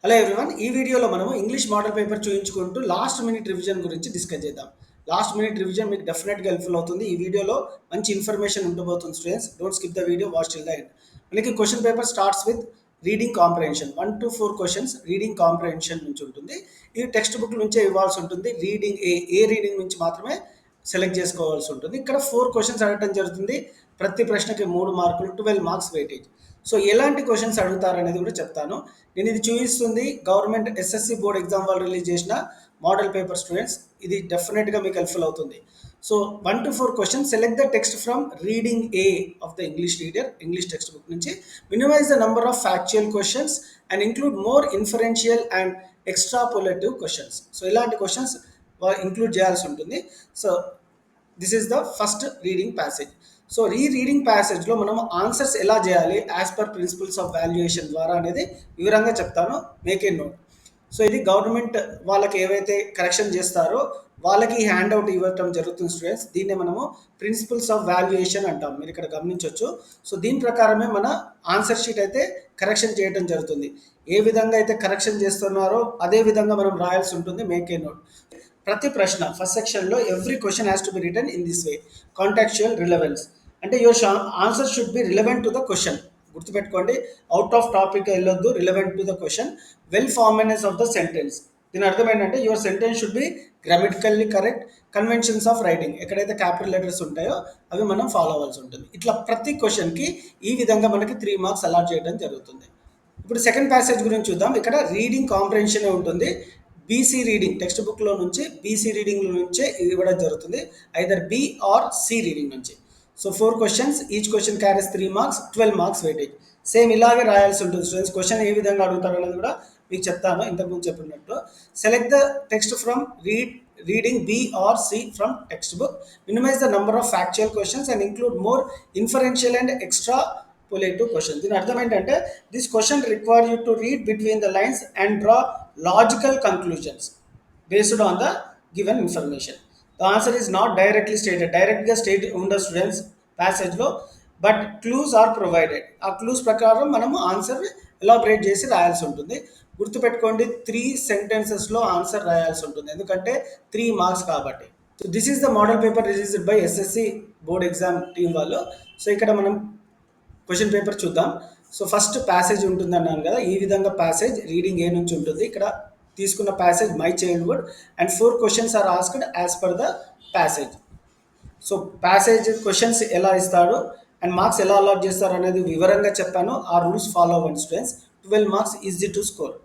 Hello everyone. ఈ వీడియోలో మనము ఇంగ్లీష్ మోడల్ పేపర్ చూయించుకుంటూ లాస్ట్ మినిట్ రివిజన్ గురించి డిస్కస్ చేద్దాం. లాస్ట్ మినిట్ రివిజన్ మీకు డెఫినెట్గా హెల్ప్ఫుల్ అవుతుంది. ఈ వీడియోలో మంచి ఇన్ఫర్మేషన్ ఉండబోతుంది students. Don't skip the video, watch till the end. మనకి question paper starts with reading comprehension. 1 to 4 questions reading comprehension నుంచి ఉంటుంది. ఇది టెక్స్ట్ బుక్ నుంచే ఇవ్వాల్సి ఉంటుంది. రీడింగ్ ఏ రీడింగ్ నుంచి మాత్రమే సెలెక్ట్ చేసుకోవాల్సి ఉంటుంది. ఇక్కడ 4 క్వశ్చన్స్ అడగటం జరుగుతుంది. ప్రతి ప్రశ్నకి 3 మార్కులు, 12 మార్క్స్ వెయిటేజ్. సో ఎలాంటి క్వశ్చన్స్ అడుగుతారు అనేది కూడా చెప్తాను. నేను ఇది చూపిస్తుంది గవర్నమెంట్ ఎస్ఎస్సి బోర్డ్ ఎగ్జామ్ వాళ్ళు రిలీజ్ చేసిన మోడల్ పేపర్ స్టూడెంట్స్. ఇది డెఫినెట్గా మీకు హెల్ప్ఫుల్ అవుతుంది. So 1 to 4 questions. Select the text from reading A of the English reader, English text book నుంచి. Minimise the number of factual questions and include more inferential and extrapolative questions. So ఇలాంటి questions include చేయాల్సి ఉంటుంది. So this is the first reading passage. So ఈ reading ప్యాసేజ్లో మనం answers ఎలా చేయాలి as per principles of valuation ద్వారా అనేది వివరంగా చెప్తాను. Make a note. సో ఇది గవర్నమెంట్ వాళ్ళకి ఏవైతే కరెక్షన్ చేస్తారో వాళ్ళకి హ్యాండ్ అవుట్ ఇవ్వటం జరుగుతుంది స్టూడెంట్స్. దీన్నే మనము ప్రిన్సిపల్స్ ఆఫ్ వాల్యుయేషన్ అంటాం. మీరు ఇక్కడ గమనించవచ్చు. సో దీని ప్రకారమే మన ఆన్సర్ షీట్ అయితే కరెక్షన్ చేయడం జరుగుతుంది. ఏ విధంగా అయితే కరెక్షన్ చేస్తున్నారో అదే విధంగా మనం రాయాల్సి ఉంటుంది. Make a note. ప్రతి ప్రశ్న ఫస్ట్ సెక్షన్లో every question has to be written in this way. Contextual relevance అంటే your answer should be relevant to the question. గుర్తుపెట్టుకోండి, అవుట్ ఆఫ్ టాపిక్ వెళ్ళొద్దు, relevant to the question. Well formedness of the sentence. దీని అర్థం ఏంటంటే your sentence should be grammatically correct. Conventions of writing, ఎక్కడైతే capital letters ఉంటాయో అవి మనం follow అవ్వాల్సి ఉంటుంది. ఇట్లా ప్రతి క్వశ్చన్కి ఈ విధంగా మనకి 3 మార్క్స్ అలాట్ చేయడం జరుగుతుంది. ఇప్పుడు సెకండ్ ప్యాసేజ్ గురించి చూద్దాం. ఇక్కడ రీడింగ్ కాంప్రహెన్షన్ ఉంటుంది. బీసీ రీడింగ్ టెక్స్ట్ బుక్లో నుంచి బీసీ రీడింగ్ నుంచే ఇది ఇవ్వడం జరుగుతుంది. Either B are C reading నుంచి. So 4 questions, each question carries 3 marks, 12 marks weightage. Same ఇలాగే రాయాల్సి ఉంటుంది స్టూడెంట్స్. క్వశ్చన్ ఏ విధంగా అడుగుతారు అనేది కూడా మీకు చెప్తాను ఇంతకుముందు చెప్పినట్టు. Select the text from reading B are C from text book. Minimize the number of factual questions and include more inferential and extrapolative question. దీని అర్థం ఏంటంటే this question require you to read between the lines and draw logical conclusions based on the given information. The answer is not directly stated. డైరెక్ట్గా state ఉండదు students ప్యాసేజ్లో, but clues are provided. ఆ క్లూస్ ప్రకారం మనము ఆన్సర్ ఎలాబరేట్ చేసి రాయాల్సి ఉంటుంది. గుర్తుపెట్టుకోండి, 3 సెంటెన్సెస్లో ఆన్సర్ రాయాల్సి ఉంటుంది, ఎందుకంటే 3 మార్క్స్ కాబట్టి. So this is the model paper released by SSC board exam team వాళ్ళు. సో ఇక్కడ మనం క్వశ్చన్ పేపర్ చూద్దాం. సో ఫస్ట్ ప్యాసేజ్ ఉంటుంది అన్నాను కదా, ఈ విధంగా ప్యాసేజ్ రీడింగ్ ఏ నుంచి ఉంటుంది. ఇక్కడ తీసుకున్న passage my childhood and 4 questions are asked as per the passage. So passage questions ఎలా ఇస్తాడు అండ్ మార్క్స్ ఎలా అలాట్ చేస్తారు అనేది వివరంగా చెప్పాను. ఆ రూల్స్ ఫాలో అవ్వండి students. 12 marks easy to score.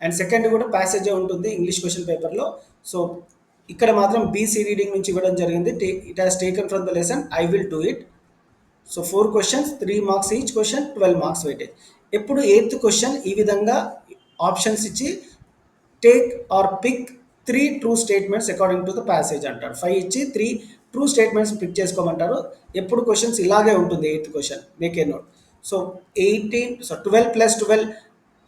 And second కూడా ప్యాసేజే ఉంటుంది ఇంగ్లీష్ క్వశ్చన్ పేపర్లో. సో ఇక్కడ మాత్రం బీసీ రీడింగ్ నుంచి ఇవ్వడం జరిగింది. It has taken from the lesson I will do it. So 4 questions, 3 marks each question, 12 marks weightage. ఎప్పుడు 8th క్వశ్చన్ ఈ విధంగా ఆప్షన్స్ ఇచ్చి take or pick 3 true statements according to the passage అంటారు. 5 ఇచ్చి 3 true statements pick చేసుకోమంటారు. ఎప్పుడు questions ఇలాగే ఉంటుంది 8th question. Make a note. So 12 plus 12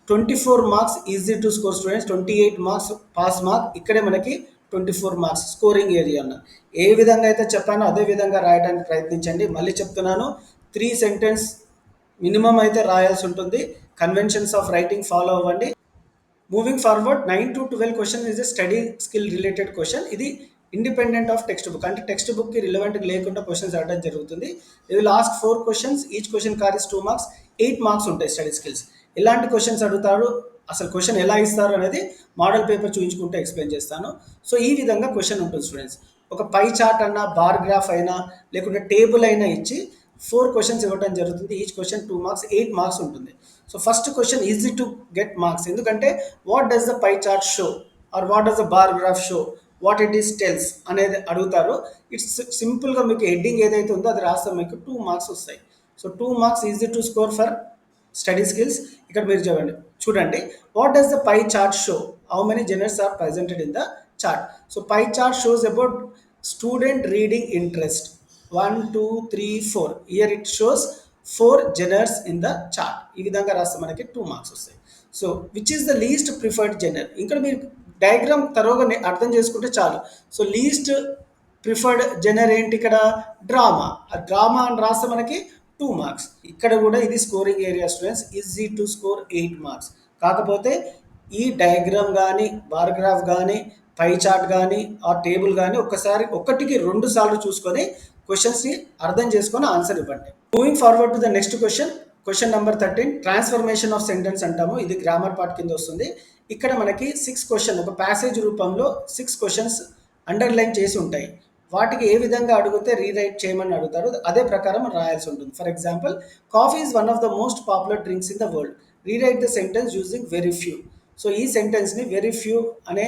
24 marks easy to score students. 28 marks pass mark. ఇక్కడే మనకి 24 మార్క్స్ స్కోరింగ్ ఏరియా అన్న. ఏ విధంగా అయితే చెప్పానో అదే విధంగా రాయడానికి ప్రయత్నించండి. మళ్ళీ చెప్తున్నాను, 3 సెంటెన్స్ మినిమం అయితే రాయాల్సి ఉంటుంది. కన్వెన్షన్స్ ఆఫ్ రైటింగ్ ఫాలో అవ్వండి. Moving forward, 9 to 12 question is a study skill related question. ఇది ఇండిపెండెంట్ ఆఫ్ టెక్స్ట్ బుక్, అంటే టెక్స్ట్ బుక్కి రిలవెంట్ లేకుండా క్వశ్చన్స్ అడగడం జరుగుతుంది. ఇది last 4 questions, each question carries 2 marks, 8 marks ఉంటాయి స్టడీ స్కిల్స్. ఎలాంటి క్వశ్చన్స్ అడుగుతారు, అసలు క్వశ్చన్ ఎలా ఇస్తారు అనేది మోడల్ పేపర్ చూపించుకుంటే ఎక్స్ప్లెయిన్ చేస్తాను. సో ఈ విధంగా క్వశ్చన్ ఉంటుంది స్టూడెంట్స్. ఒక పై చార్ట్ అన్నా, బార్ గ్రాఫ్ అయినా, లేకుంటే టేబుల్ అయినా ఇచ్చి 4 క్వశ్చన్స్ ఇవ్వడం జరుగుతుంది. ఈచ్ క్వశ్చన్ 2 మార్క్స్, 8 మార్క్స్ ఉంటుంది. So first question easy to get marks, ఎందుకంటే what does the pie chart show or what does the bar graph show, what it is tells అనేది అడుగుతారు. ఇట్స్ సింపుల్గా మీకు హెడ్డింగ్ ఏదైతే ఉందో అది రాస్తే మీకు 2 మార్క్స్ వస్తాయి. So 2 marks easy to score for study skills. ఇక్కడ మీరు చూడండి, what does the pie chart show, how many genres are presented in the chart. So pie chart shows about student reading interest. 1 2 3 4. Here it shows 4 genres in the chart. ఈ విధంగా రాస్తే మనకి 2 marks వస్తాయి. So which is the least preferred genre. ఇక్కడ మీరు diagram తరోగా అర్థం చేసుకుంటే చాలు. సో లీస్ట్ ప్రిఫర్డ్ జనర్ ఏంటి, ఇక్కడ డ్రామా. ఆ డ్రామా అని రాస్తే మనకి 2 మార్క్స్. ఇక్కడ కూడా ఇది scoring area students. Easy to score 8 marks. కాకపోతే ఈ డయాగ్రామ్ కానీ బార్ గ్రాఫ్ కానీ పై చార్ట్ కానీ ఆ టేబుల్ కానీ ఒకటికి 2 సార్లు చూసుకొని క్వశ్చన్స్ని అర్థం చేసుకొని ఆన్సర్ ఇవ్వండి. Moving forward to the next question number 13 transformation of sentence అంటాము. ఇది గ్రామర్ పార్ట్ కింద వస్తుంది. ఇక్కడ మనకి 6 క్వశ్చన్ ఒక ప్యాసేజ్ రూపంలో 6 క్వశ్చన్స్ అండర్లైన్ చేసి ఉంటాయి. వాటికి ఏ విధంగా అడిగితే రీరైట్ చేయమని అడుగుతారు, అదే ప్రకారం రాయాల్సి ఉంటుంది. For example, coffee is one of the most popular drinks in the world. Rewrite the sentence using very few. So ఈ సెంటెన్స్ని వెరీ ఫ్యూ అనే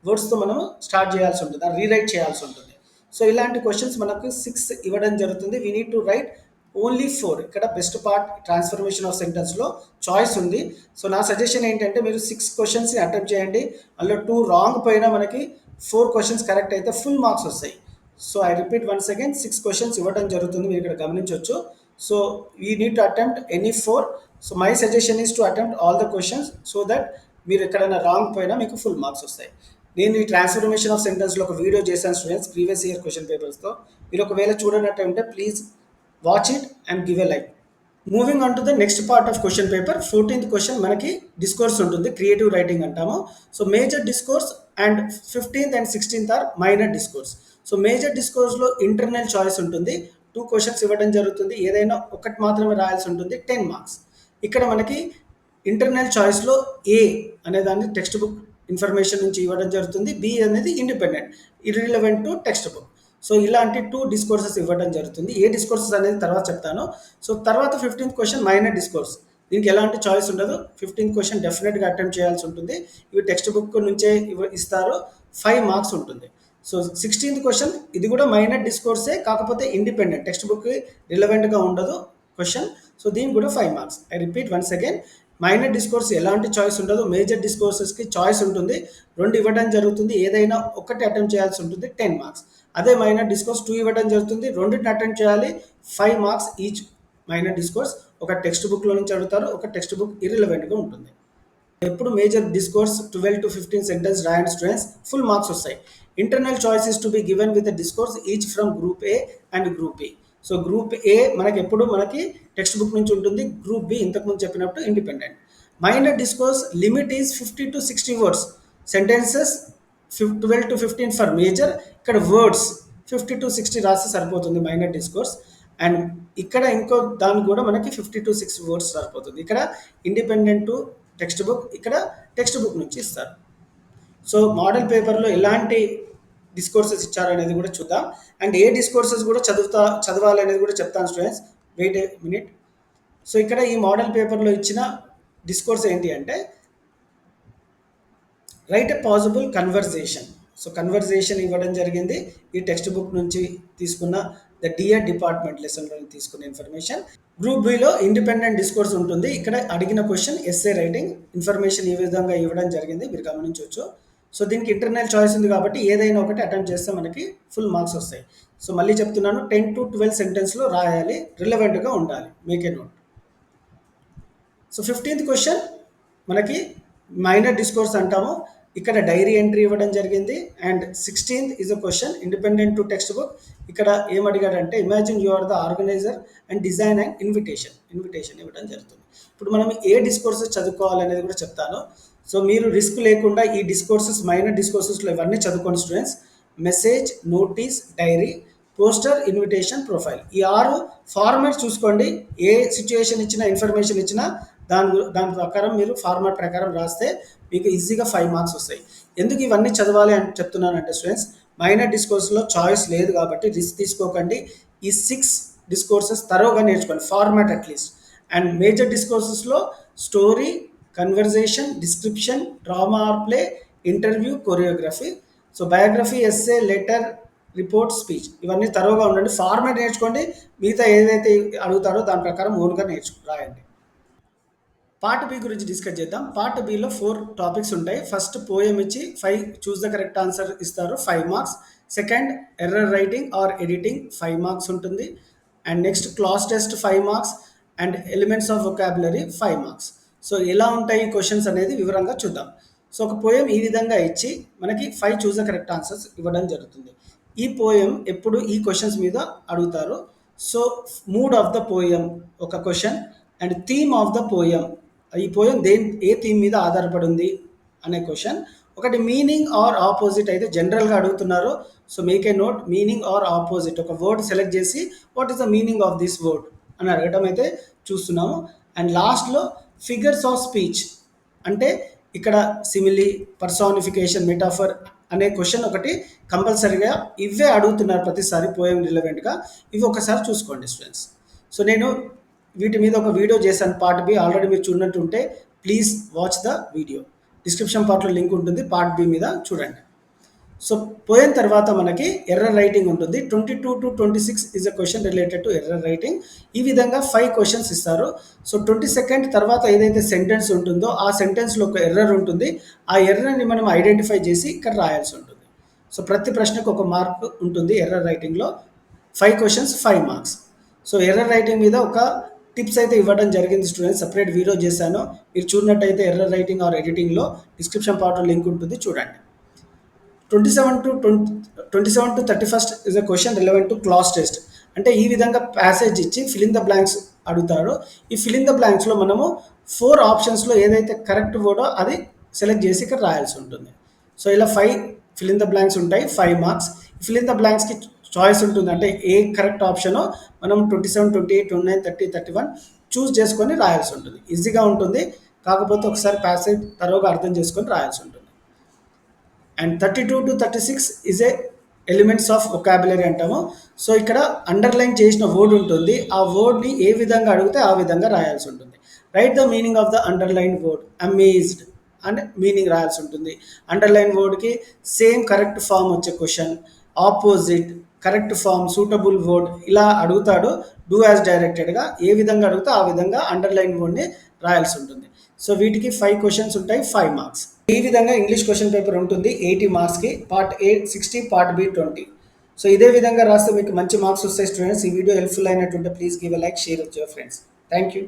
వర్డ్స్తో మనం స్టార్ట్ చేయాల్సి ఉంటుంది, రీరైట్ చేయాల్సి ఉంటుంది. సో ఇలాంటి క్వశ్చన్స్ మనకు 6 ఇవ్వడం జరుగుతుంది. We need to write only 4. ఇక్కడ బెస్ట్ పార్ట్ ట్రాన్స్ఫర్మేషన్ ఆఫ్ సెంటెన్స్లో చాయిస్ ఉంది. సో నా సజెషన్ ఏంటంటే మీరు 6 క్వశ్చన్స్ని అటెంప్ట్ చేయండి. అందులో 2 రాంగ్ పోయినా మనకి 4 క్వశ్చన్స్ కరెక్ట్ అయితే ఫుల్ మార్క్స్ వస్తాయి. So I repeat once again, 6 questions ఇవ్వడం జరుగుతుంది, మీరు ఇక్కడ గమనించవచ్చు. So you need to attempt any 4. So my suggestion is to attempt all the questions so that మీరు ఎక్కడైనా రాంగ్ పోయినా మీకు ఫుల్ మార్క్స్ వస్తాయి. నేను ఈ ట్రాన్స్ఫర్మేషన్ ఆఫ్ సెంటెన్స్లో ఒక వీడియో చేశాను స్టూడెంట్స్, ప్రీవియస్ ఇయర్ క్వశ్చన్ పేపర్స్తో. మీరు ఒకవేళ చూడనట్టు ఉంటే please watch it and give a like. Moving on to the next part of question paper, 14th question మనకి డిస్కోర్స్ ఉంటుంది, క్రియేటివ్ రైటింగ్ అంటాము. So major discourse and 15th and 16th are minor discourse. So major డిస్కోర్స్లో internal choice ఉంటుంది. 2 questions ఇవ్వడం జరుగుతుంది, ఏదైనా ఒకటి మాత్రమే రాయాల్సి ఉంటుంది, 10 మార్క్స్. ఇక్కడ మనకి ఇంటర్నల్ చాయిస్లో ఏ అనేదాన్ని టెక్స్ట్ బుక్ ఇన్ఫర్మేషన్ నుంచి ఇవ్వడం జరుగుతుంది, బి అనేది independent irrelevant to text book. So ఇలాంటి 2 డిస్కోర్సెస్ ఇవ్వడం జరుగుతుంది. ఏ డిస్కోర్సెస్ అనేది తర్వాత చెప్తాను. సో తర్వాత 15th క్వశ్చన్ మైనర్ డిస్కోర్స్. దీనికి ఎలాంటి చాయిస్ ఉండదు. 15th క్వశ్చన్ డెఫినెట్గా అటెంప్ట్ చేయాల్సి ఉంటుంది. ఇవి టెక్స్ట్ బుక్ నుంచే ఇస్తారు, 5 మార్క్స్ ఉంటుంది. సో 16th క్వశ్చన్ ఇది కూడా మైనర్ డిస్కోర్సే, కాకపోతే ఇండిపెండెంట్, టెక్స్ట్ బుక్ రిలవెంట్గా ఉండదు క్వశ్చన్. సో దీనికి కూడా 5 marks. I repeat once again, minor discourse ఎలాంటి చాయిస్ ఉండదు, మేజర్ డిస్కోర్సెస్కి చాయిస్ ఉంటుంది, 2 ఇవ్వడం జరుగుతుంది, ఏదైనా ఒకటి అటెంప్ట్ చేయాల్సి ఉంటుంది, 10 మార్క్స్. అదే మైనర్ డిస్కోర్స్ 2 ఇవ్వడం జరుగుతుంది, 2ని అటెంప్ట్ చేయాలి, 5 మార్క్స్ ఈచ్. మైనర్ డిస్కోర్స్ ఒక టెక్స్ట్ బుక్లో నుంచి అడుగుతారు, ఒక టెక్స్ట్ బుక్ ఇర్రిలవెంట్గా ఉంటుంది. ఎప్పుడు మేజర్ డిస్కోర్స్ 12 to 15 సెంటెన్స్ రాయండి స్టూడెంట్స్, ఫుల్ మార్క్స్ వస్తాయి. Internal choice is to be given with discourse each from group A and group B. So group A మనకి టెక్స్ట్ బుక్ నుంచి ఉంటుంది, గ్రూప్ బి ఇంతకుముందు చెప్పినట్టు independent. Minor discourse limit is 50 to 60 words. Sentences 12 to 15 for major. ఇక్కడ words 50 to 60 రాస్తే సరిపోతుంది minor discourse. And ఇక్కడ ఇంకో దానికి కూడా మనకి 50 to 60 వర్డ్స్ సరిపోతుంది. ఇక్కడ ఇండిపెండెంట్ టు టెక్స్ట్ బుక్, ఇక్కడ టెక్స్ట్ బుక్ నుంచి ఇస్తారు. సో మోడల్ పేపర్లో ఎలాంటి డిస్కోర్సెస్ ఇచ్చారనేది కూడా చూద్దాం. అండ్ ఏ డిస్కోర్సెస్ కూడా చదవాలి అనేది కూడా చెప్తాను students, wait a minute. So ఇక్కడ ఈ మోడల్ పేపర్లో ఇచ్చిన డిస్కోర్స్ ఏంటి అంటే, write a possible conversation. So conversation ఇవ్వడం జరిగింది, ఈ టెక్స్ట్ బుక్ నుంచి తీసుకున్న ద డియర్ డిపార్ట్మెంట్ లెసన్లో తీసుకున్న information. Group below independent discourse ఉంటుంది. ఇక్కడ అడిగిన క్వశ్చన్ ఎస్ఏ రైటింగ్, ఇన్ఫర్మేషన్ ఈ విధంగా ఇవ్వడం జరిగింది, మీరు గమనించవచ్చు. సో దీనికి ఇంటర్నల్ చాయిస్ ఉంది కాబట్టి ఏదైనా ఒకటి అటెంప్ట్ చేస్తే మనకి ఫుల్ మార్క్స్ వస్తాయి. సో మళ్ళీ చెప్తున్నాను, 10 to 12 సెంటెన్స్లో రాయాలి, రిలవెంట్గా ఉండాలి, make a note. So 15th question మనకి మైనర్ డిస్కోర్స్ అంటాము. ఇక్కడ డైరీ ఎంట్రీ ఇవ్వడం జరిగింది. And 16th is a question independent to text book. ఇక్కడ ఏమడిగాడంటే, imagine you are the organiser and design and invitation ఇవ్వడం జరుగుతుంది. ఇప్పుడు మనం ఏ డిస్కోర్సెస్ చదువుకోవాలనేది కూడా చెప్తాను. సో మీరు రిస్క్ లేకుండా ఈ డిస్కోర్సెస్, మైనర్ డిస్కోర్సెస్లో ఇవన్నీ చదువుకోండి students. Message, notice, diary, poster, invitation, profile, ఈ 6 ఫార్మాట్ చూసుకోండి. ఏ సిచ్యుయేషన్ ఇచ్చినా, ఇన్ఫర్మేషన్ ఇచ్చినా దాని ప్రకారం మీరు ఫార్మాట్ ప్రకారం రాస్తే మీకు ఈజీగా 5 మార్క్స్ వస్తాయి. ఎందుకు ఇవన్నీ చదవాలి అని చెప్తున్నానంటే స్టూడెంట్స్, మైనర్ డిస్కోర్స్లో చాయిస్ లేదు కాబట్టి రిస్క్ తీసుకోకండి. ఈ 6 డిస్కోర్సెస్ తరోగా నేర్చుకోండి, ఫార్మాట్ అట్లీస్ట్. అండ్ మేజర్ డిస్కోర్సెస్లో story, conversation, description, drama or play, interview, choreography. So biography, essay, letter, report, speech, ఇవన్నీ తరోగా ఉండండి. ఫార్మాట్ నేర్చుకోండి, మిగతా ఏదైతే అడుగుతారో దాని ప్రకారం ఓన్గా రాయండి. పార్ట్ బి గురించి డిస్కస్ చేద్దాం. పార్ట్ బిలో 4 టాపిక్స్ ఉంటాయి. ఫస్ట్ పోయం ఇచ్చి 5 చూస్ ద కరెక్ట్ ఆన్సర్ ఇస్తారు, 5 marks. Second error writing or editing, 5 marks ఉంటుంది. And next class test 5 marks. And elements of vocabulary 5 marks. So ఎలా ఉంటాయి క్వశ్చన్స్ అనేది వివరంగా చూద్దాం. సో ఒక పోయం ఈ విధంగా ఇచ్చి మనకి 5 చూస్ ద కరెక్ట్ ఆన్సర్స్ ఇవ్వడం జరుగుతుంది. ఈ పోయం ఎప్పుడు ఈ క్వశ్చన్స్ మీద అడుగుతారు. So mood of the poem ఒక question, and theme of the poem, ఈ పోయం ఏ థీమ్ మీద ఆధారపడి ఉంది అనే క్వశ్చన్. ఒకటి మీనింగ్ ఆర్ ఆపోజిట్ అయితే జనరల్గా అడుగుతున్నారు. So make a note, meaning or opposite ఒక వర్డ్ సెలెక్ట్ చేసి what is the meaning of this word అని అడగటం అయితే చూస్తున్నాము. అండ్ లాస్ట్లో ఫిగర్స్ ఆఫ్ స్పీచ్ అంటే ఇక్కడ సిమిలీ, పర్సానిఫికేషన్, మెటాఫర్ అనే క్వశ్చన్ ఒకటి కంపల్సరీగా ఇవే అడుగుతున్నారు ప్రతిసారి పోయం రిలవెంట్గా. ఇవి ఒకసారి చూసుకోండి స్టూడెంట్స్. సో నేను వీటి మీద ఒక వీడియో చేశాను పార్ట్ బి, ఆల్రెడీ మీరు చూడనట్టుంటే please watch the video. Description పార్ట్లో లింక్ ఉంటుంది, పార్ట్ బి మీద చూడండి. సో పోయిన తర్వాత మనకి ఎర్రర్ రైటింగ్ ఉంటుంది. 22 to 26 is a question related to error writing. ఈ విధంగా 5 క్వశ్చన్స్ ఇస్తారు. సో 22nd తర్వాత ఏదైతే సెంటెన్స్ ఉంటుందో ఆ సెంటెన్స్లో ఒక ఎర్రర్ ఉంటుంది. ఆ ఎర్రర్ని మనం ఐడెంటిఫై చేసి ఇక్కడ రాయాల్సి ఉంటుంది. సో ప్రతి ప్రశ్నకు ఒక మార్క్ ఉంటుంది ఎర్రర్ రైటింగ్లో. 5 questions 5 marks. So error writing మీద ఒక టిప్స్ అయితే ఇవ్వడం జరిగింది స్టూడెంట్స్, సపరేట్ వీడియో చేశాను. మీరు చూడనట్టయితే ఎర్రర్ రైటింగ్ ఆర్ ఎడిటింగ్లో డిస్క్రిప్షన్ పార్ట్లో లింక్ ఉంటుంది, చూడండి. 27 to 31st is a question relevant to class test. అంటే ఈ విధంగా ప్యాసేజ్ ఇచ్చి ఫిల్ ఇన్ ద బ్లాంక్స్ అడుగుతాడు. ఈ ఫిల్ ఇన్ ద బ్లాంక్స్లో మనము 4 ఆప్షన్స్లో ఏదైతే కరెక్ట్ వర్డో అది సెలెక్ట్ చేసి ఇక్కడ రాయాల్సి ఉంటుంది. సో ఇలా 5 ఫిల్ ఇన్ ద బ్లాంక్స్ ఉంటాయి, 5 మార్క్స్. ఫిల్ ఇన్ ద బ్లాంక్స్కి చాయిస్ ఉంటుంది, అంటే ఏ కరెక్ట్ ఆప్షనో మనం 27, 28, 29, 30, 31 చూస్ చేసుకొని రాయాల్సి ఉంటుంది. ఈజీగా ఉంటుంది, కాకపోతే ఒకసారి ప్యాసేజ్ తరువుగా అర్థం చేసుకొని రాయాల్సి ఉంటుంది. And 32 to 36 is a elements of vocabulary అంటాము. సో ఇక్కడ అండర్లైన్ చేసిన వర్డ్ ఉంటుంది, ఆ వర్డ్ని ఏ విధంగా అడిగితే ఆ విధంగా రాయాల్సి ఉంటుంది. Write the meaning of the underline word. Amazed and meaning రాయాల్సి ఉంటుంది. అండర్లైన్ వర్డ్కి సేమ్ కరెక్ట్ ఫామ్ వచ్చే question, opposite, correct form, suitable word ఇలా అడుగుతాడు. డూ యాజ్ డైరెక్టెడ్గా ఏ విధంగా అడిగితే ఆ విధంగా అండర్లైన్ వర్డ్ని రాయాల్సి ఉంటుంది. సో వీటికి 5 క్వశ్చన్స్ ఉంటాయి, 5 మార్క్స్. ఈ విధంగా ఇంగ్లీష్ క్వశ్చన్ పేపర్ ఉంటుంది 80 మార్క్స్కి. Part A 60, part B 20. So ఇదే విధంగా రాస్తే మీకు మంచి మార్క్స్ వస్తాయి స్టూడెంట్స్. ఈ వీడియో హెల్ప్ఫుల్ అయినట్టుంటే please give a like, share with your friends. Thank you.